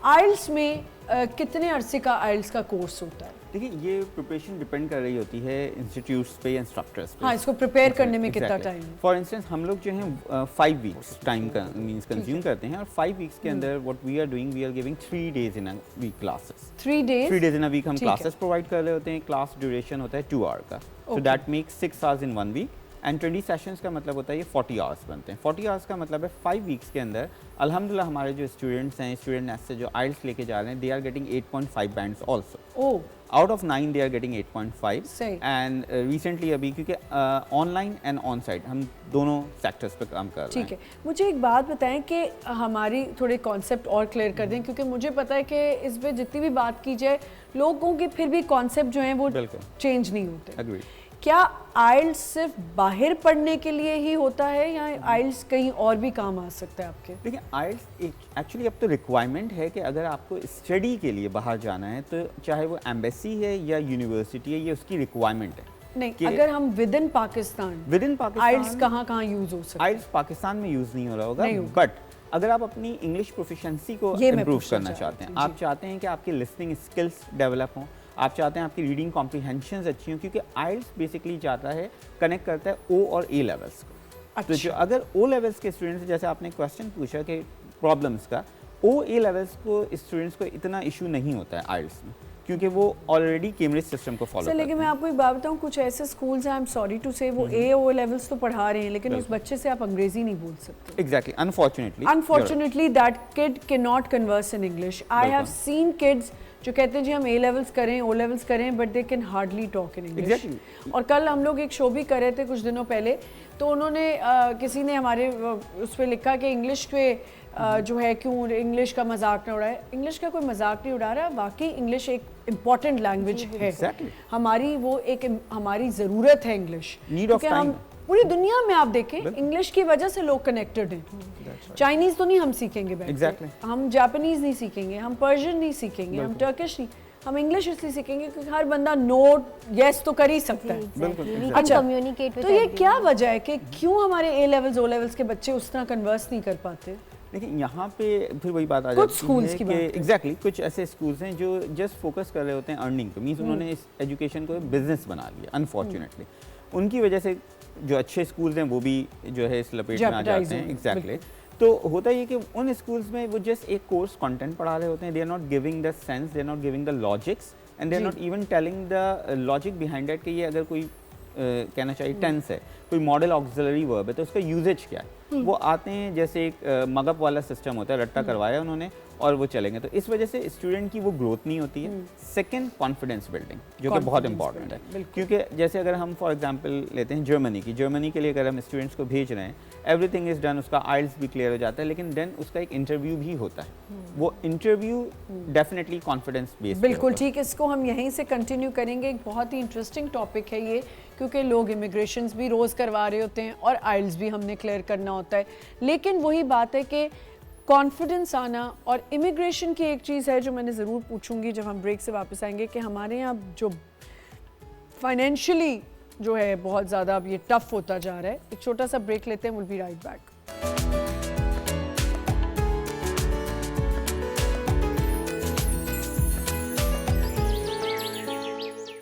Oils میں کتنے عرصے کا آئلس کا کورس ہوتا ہے؟ دیکھیے یہ پریپریشن ڈپینڈ کر رہی ہوتی ہے انسٹیٹیوٹس پہ یا انسٹرکٹرس پہ. ہاں اس کو پریپیئر کرنے میں کتنا ٹائم؟ فار انسٹنس ہم لوگ جو ہیں 5 ویکس ٹائم کا مینس کنزیوم کرتے ہیں, اور 5 ویکس کے اندر what we are doing, we are giving 3 days in a week classes. 3 days in a week ہم classes provide کر رہے ہوتے ہیں. کلاس ڈیوریشن ہوتا ہے 2 hour کا, so that makes 6 hours in 1 week. And 20 sessions کا مطلب ہوتا ہے یہ 40 آورس بنتے ہیں. 40 آورس کا مطلب ہے 5 ویکس کے اندر الحمدللہ ہمارے جو اسٹوڈنٹس ہیں, اسٹوڈنٹ ایس سے جو آئلس لے کے جا رہے ہیں, they are getting 8.5 bands also. Out of 9 they are getting 8.5. And recently ابھی کیونکہ online and onsite ہم دونوں سیکٹرس پہ کام کر رہے ہیں. ٹھیک ہے, مجھے ایک بات بتائیں کہ ہماری تھوڑے کانسیپٹ اور کلیئر کر دیں, کیونکہ مجھے پتہ ہے کہ اس پہ جتنی بھی بات کی جائے لوگوں کے پھر بھی کانسیپٹ جو ہیں وہ چینج نہیں ہوتے. کیا آئلس صرف باہر پڑھنے کے لیے ہی ہوتا ہے یا آئلس کہیں اور بھی کام آ سکتا ہے آپ کے؟ دیکھیں آئلس ایکچولی اب تو ریکوائرمنٹ ہے کہ اگر آپ کو اسٹڈی کے لیے باہر جانا ہے تو چاہے وہ ایمبیسی ہے یا یونیورسٹی ہے, یہ اس کی ریکوائرمنٹ ہے. نہیں, اگر ہم ود ان پاکستان آئلس کہاں یوز ہو سکتا ہے؟ آئلس پاکستان میں یوز نہیں ہو رہا ہوگا, بٹ اگر آپ اپنی انگلش پروفیشنسی کو امپروو کرنا چاہتے ہیں, آپ چاہتے ہیں کہ آپ کی لسننگ اسکلس ڈیولپ ہوں, آپ چاہتے ہیں آپ کی ریڈنگ کمپریہنشنز اچھی ہوں, کیونکہ آئلس بیسکلی جاتا ہے کنیکٹ کرتا ہے او اور اے لیولس کو. تو جو اگر او لیولس کے اسٹوڈنٹس, جیسے آپ نے کویشچن پوچھا کہ پرابلمس کا, او اے لیولس کو اسٹوڈنٹس کو اتنا ایشو نہیں ہوتا ہے آئلس میں, کیونکہ وہ آلریڈی کیمبرج سسٹم کو فالو کرتے ہیں. لیکن میں آپ کو ایک بات بتاؤں, کچھ ایسے اسکولز ہیں, آئی ایم سوری ٹو سے, وہ اے او لیولس تو پڑھا رہے ہیں لیکن اس بچے سے آپ انگریزی نہیں بول سکتے. Exactly, unfortunately that could can not converse in English. I have seen kids جو کہتے ہیں جی ہم اے لیولس کریں او لیولس کریں, but they can hardly talk in English. اور کل ہم لوگ ایک شو بھی کر رہے تھے کچھ دنوں پہلے, تو انہوں نے کسی نے ہمارے اس پہ لکھا کہ انگلش پہ جو ہے کیوں انگلش کا مذاق نہ اڑائے. انگلش کا کوئی مذاق نہیں اڑا رہا, واقعی انگلش ایک امپورٹنٹ لینگویج ہے ہماری, وہ ایک ہماری ضرورت ہے انگلش, کیونکہ ہم پوری دنیا میں آپ دیکھیں انگلش کی وجہ سے لوگ کنیکٹڈ ہیں. چائنیز تو نہیں ہم سیکھیں گے بیٹھ کے, ہم جاپنیز نہیں سیکھیں گے, ہم پرشین نہیں سیکھیں گے, ہم ٹرکش نہیں, ہم انگلش اس لیے سیکھیں گے کیونکہ ہر بندہ نوٹ یس تو کر ہی سکتا ہے. اچھا, تو یہ کیا وجہ ہے کہ کیوں ہمارے اے لیولز او لیولز کے بچے اس طرح کنورس نہیں کر پاتے؟ لیکن یہاں پہ پھر وہی بات آ جاتی ہے کہ ایگزیکٹلی کچھ ایسے اسکولس ہیں جو جسٹ فوکس کر رہے ہوتے ہیں ارننگ پہ, مینس انہوں نے اس ایجوکیشن کو بزنس بنا لیا. انفارچونیٹلی ان کی وجہ سے جو اچھے اسکولس ہیں وہ بھی جو ہے اس لپیٹ میں آ جاتے ہیں. ایگزیکٹلی, تو ہوتا یہ کہ ان اسکولس میں وہ جسٹ ایک کورس کنٹینٹ پڑھا رہے ہوتے ہیں, they are not giving the sense, they are not giving the logics, and they are not even telling the logic behind it کہ یہ اگر کوئی کہنا چاہیے ٹینس ہے, کوئی ماڈل آکسیلری ورب ہے, تو اس کا یوزیج کیا ہے. وہ آتے ہیں جیسے ایک مگپ والا سسٹم ہوتا ہے, رٹا کروایا انہوں نے اور وہ چلیں گے, تو اس وجہ سے اسٹوڈنٹ کی وہ گروتھ نہیں ہوتی ہے. سیکنڈ, کانفیڈنس بلڈنگ, جو کہ بہت امپورٹنٹ ہے, کیونکہ جیسے اگر ہم فار ایگزامپل لیتے ہیں جرمنی کے لیے اگر ہم اسٹوڈنٹس کو بھیج رہے ہیں, ایوری تھنگ از ڈن, اس کا آئلس بھی کلیئر ہو جاتا ہے, لیکن دین اس کا ایک انٹرویو بھی ہوتا ہے. وہ انٹرویو ڈیفینیٹلی کانفیڈنس بیسڈ. بالکل ٹھیک, اس کو ہم یہیں سے کنٹینیو کریں گے. ایک بہت ہی انٹرسٹنگ ٹاپک ہے یہ, کیونکہ لوگ امیگریشنز بھی روز کروا رہے ہوتے ہیں اور آئلس بھی ہم نے کلیئر کرنا ہوتا ہے. لیکن وہی بات ہے کہ کانفیڈنس آنا, اور امیگریشن کی ایک چیز ہے جو میں نے ضرور پوچھوں گی جب ہم بریک سے واپس آئیں گے, کہ ہمارے یہاں جو فائنینشلی جو ہے بہت زیادہ اب یہ ٹف ہوتا جا رہا ہے. ایک چھوٹا سا بریک لیتے ہیں, ول بی رائٹ بیک.